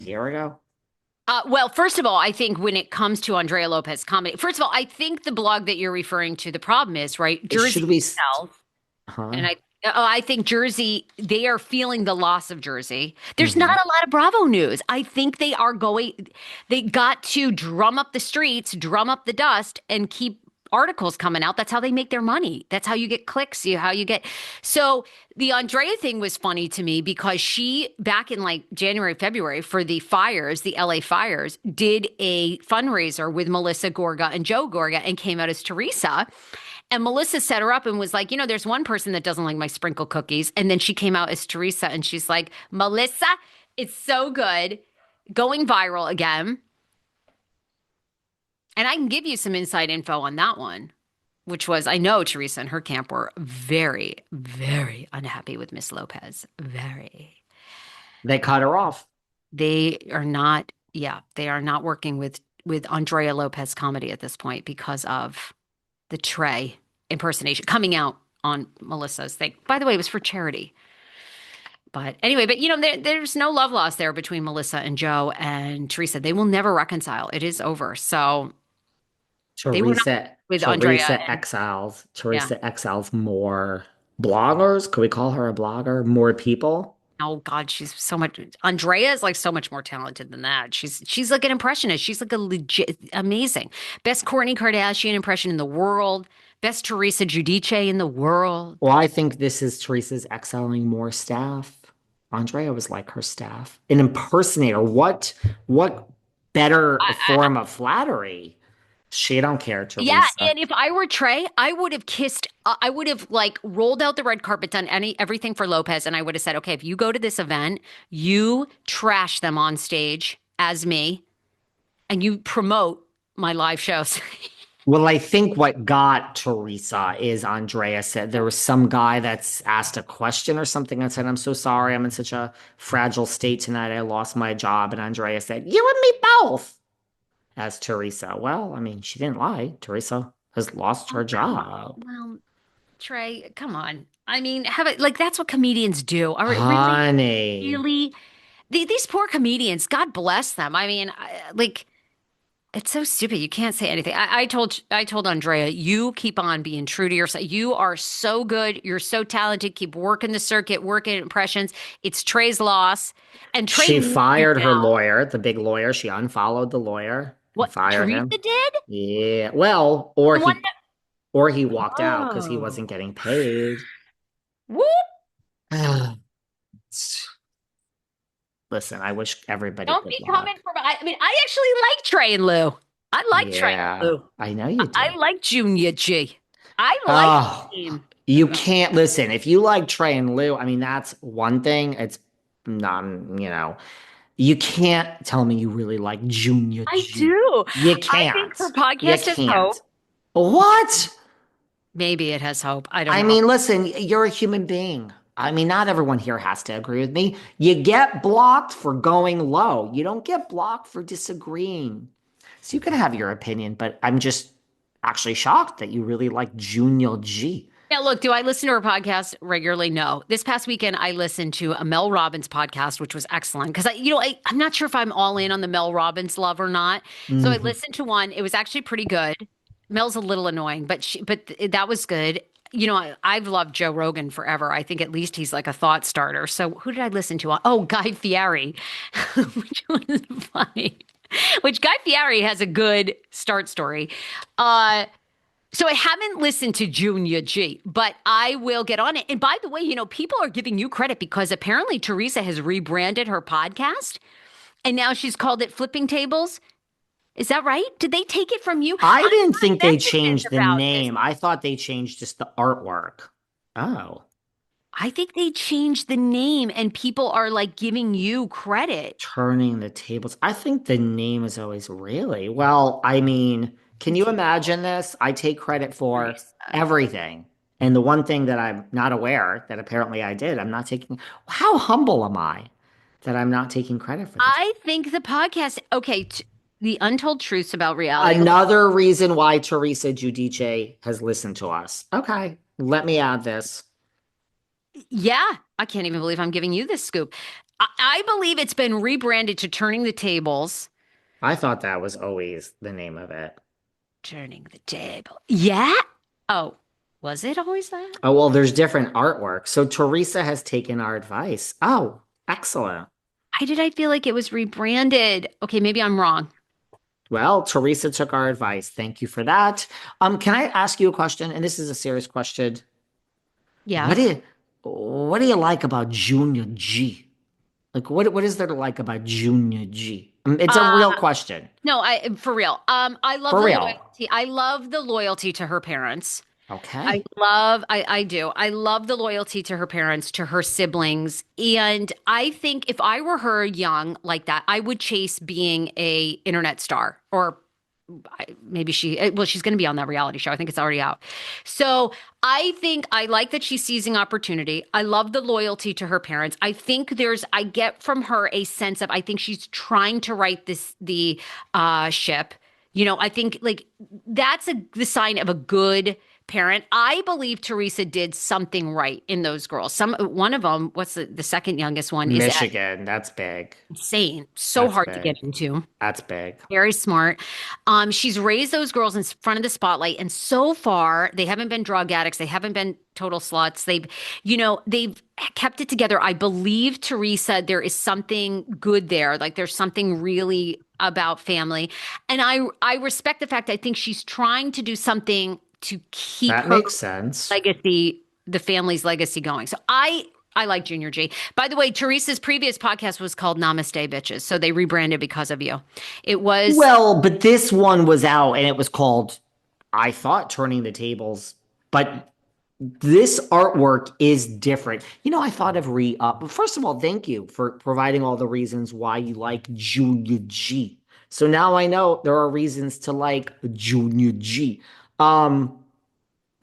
year ago. Well, first of all, I think when it comes to Andrea Lopez comedy, first of all, I think the blog that you're referring to, the problem is, right, Should Jersey we? itself, and Huh? I think Jersey, they are feeling the loss of Jersey. There's not Hmm. a lot of Bravo news. I think they got to drum up the streets, drum up the dust, and keep articles coming out. That's how they make their money. That's how you get clicks, how you get. So the Andrea thing was funny to me because she, back in like January, February for the fires, the LA fires, did a fundraiser with Melissa Gorga and Joe Gorga and came out as Teresa. And Melissa set her up and was like, there's one person that doesn't like my sprinkle cookies. And then she came out as Teresa and she's like, Melissa, it's so good. Going viral again. And I can give you some inside info on that one, which was I know Teresa and her camp were very, very unhappy with Miss Lopez. Very. They cut her off. They are not, yeah, they are not working with Andrea Lopez comedy at this point because of the Trey impersonation coming out on Melissa's thing. By the way, it was for charity. But anyway, but there's no love lost there between Melissa and Joe and Teresa. They will never reconcile. It is over. So they were not Teresa, with Andrea Teresa and exiles. yeah. Teresa exiles more bloggers. Could we call her a blogger? More people. Oh God, she's so much. Andrea is like so much more talented than that. She's like an impressionist. She's like a legit amazing. Best Kourtney Kardashian impression in the world. Best Teresa Giudice in the world. Well, I think this is Teresa's exiling more staff. Andrea was like her staff. An impersonator. What better I, form of flattery? She don't care, Yeah, Teresa. and if I were Trey, I would have kissed. I would have like rolled out the red carpet, done everything for Lopez, and I would have said, "Okay, if you go to this event, you trash them on stage as me, and you promote my live shows." Well, I think what got Teresa is Andrea said there was some guy that's asked a question or something and said, I'm so sorry. I'm in such a fragile state tonight. I lost my job. And Andrea said, you and me both. As Teresa. Well, I mean, she didn't lie. Teresa has lost her Oh, come on. job. Well, Trey, come on. I mean, have it like that's what comedians do. All right, really, Honey. really, these poor comedians. God bless them. I mean, like. It's so stupid. You can't say anything. I told Andrea, you keep on being true to yourself. You are so good. You're so talented. Keep working the circuit, working impressions. It's Trey's loss. And Trey She needs you fired her now. lawyer, the big lawyer. She unfollowed the lawyer and What fired Teresa him. did? Yeah. Well, The one that, or he walked out because he oh, wasn't getting paid. whoop. Listen, I wish everybody Don't good be coming luck. from, I mean, I actually like Trey and Lou. I like Trey and Yeah, Lou. I know you I do. like Junior G. I like Oh, the team. you can't listen. If you like Trey and Lou, I mean, that's one thing. It's non, you can't tell me you really like Junior I G. do. You I think her can't. You podcast has can't. hope. What? Maybe it has hope. I don't I know. mean, listen, you're a human being. I mean, not everyone here has to agree with me. You get blocked for going low. You don't get blocked for disagreeing. So you can have your opinion, but I'm just actually shocked that you really like Junior G. Now, look, do I listen to her podcast regularly? No. This past weekend, I listened to a Mel Robbins podcast, which was excellent because I'm not sure if I'm all in on the Mel Robbins love or not. So I Mhm. listened to one. It was actually pretty good. Mel's a little annoying, that was good. I've loved Joe Rogan forever. I think at least he's like a thought starter. So who did I listen to? Oh, Guy Fieri, which was funny. Which Guy Fieri has a good start story. So I haven't listened to Junior G, but I will get on it. And by the way, people are giving you credit because apparently Teresa has rebranded her podcast and now she's called it Flipping Tables. Is that right? Did they take it from you? I I didn't got think they messages changed the about this. name. I thought they changed just the artwork. Oh, I think they changed the name and people are like giving you credit. turning the tables. I think the name is always really well. I mean, The can you table. imagine this? I take credit for Teresa. everything. And the one thing that I'm not aware that apparently I did, I'm not taking, how humble am I that I'm not taking credit for this? I think the podcast, okay, the untold truths about reality. Another reason why Teresa Giudice has listened to us. Okay, let me add this. Yeah, I can't even believe I'm giving you this scoop. I believe it's been rebranded to Turning the Tables. I thought that was always the name of it. Turning the Table. Yeah? Oh, was it always that? Oh, well, there's different artwork. So Teresa has taken our advice. Oh, excellent. Why did I feel like it was rebranded? Okay, maybe I'm wrong. Well, Teresa took our advice. Thank you for that. Can I ask you a question? And this is a serious question. What do Yes. you what do you like about Junior G? Like what is there to like about Junior G? It's a Uh, real question. no, I for real. I love For the real. loyalty. I love the loyalty to her parents. Okay. I do. I love the loyalty to her parents, to her siblings. And I think if I were her young like that, I would chase being a internet star or maybe well, she's going to be on that reality show. I think it's already out. So I think I like that she's seizing opportunity. I love the loyalty to her parents. I get from her a sense of, I think she's trying to right the ship. I think like that's the sign of a good parent. I believe Teresa did something right in those girls. One of them, what's the second youngest one, is Michigan, that's big. insane, so That's hard to get big. into. That's big. Very smart. She's raised those girls in front of the spotlight, and so far they haven't been drug addicts. They haven't been total sluts. They've kept it together. I believe Teresa, there is something good there. Like there's something really about family, and I respect the fact. I think she's trying to do something to keep That her makes sense. legacy, the family's legacy going. So I like Junior G. By the way, Teresa's previous podcast was called Namaste Bitches, so they rebranded because of you. It was Well, but this one was out and it was called, I thought, Turning the Tables, but this artwork is different. I thought of first of all, thank you for providing all the reasons why you like Junior G. So now I know there are reasons to like Junior G. Um,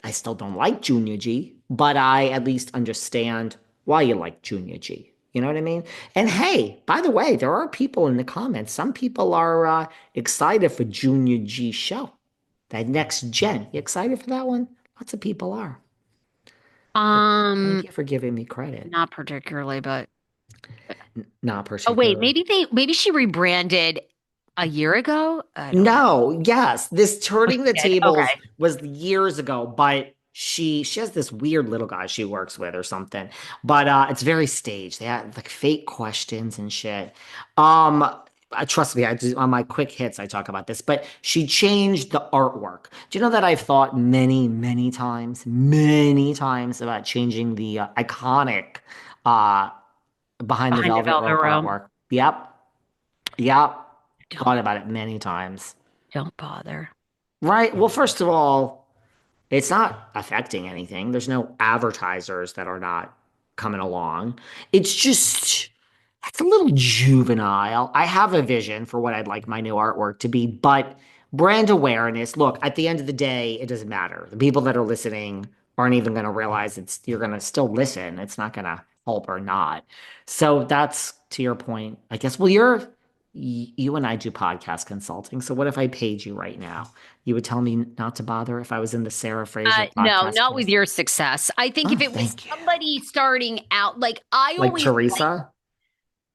I still don't like Junior G, but I at least understand why you like Junior G. You know what I mean? And hey, by the way, there are people in the comments. Some people are excited for Junior G show, that next gen. You excited for that one? Lots of people are. Thank um you for giving me credit. not particularly, but Not oh wait, particularly. maybe she rebranded a year ago. I don't know. No, yes, this Oh, turning the she did. tables Okay. was years ago, but she has this weird little guy she works with or something. But it's very staged. They have like fake questions and shit. Um, trust me, on my quick hits I talk about this, but she changed the artwork. Do you know that I've thought many times about changing the iconic uh behind the Behind the velvet velvet rope room. artwork? Yep, yep. Don't Thought about it many times. don't bother. Right. Well, first of all, it's not affecting anything. There's no advertisers that are not coming along. It's just, it's a little juvenile. I have a vision for what I'd like my new artwork to be, but brand awareness, look, at the end of the day, it doesn't matter. The people that are listening aren't even going to realize you're going to still listen. It's not going to help or not. So that's to your point, I guess. Well, you and I do podcast consulting. So what if I paid you right now? You would tell me not to bother if I was in the Sarah Fraser No, podcast not with space. your success. I think if Oh, it was thank you. somebody starting out, like I Like always like Teresa?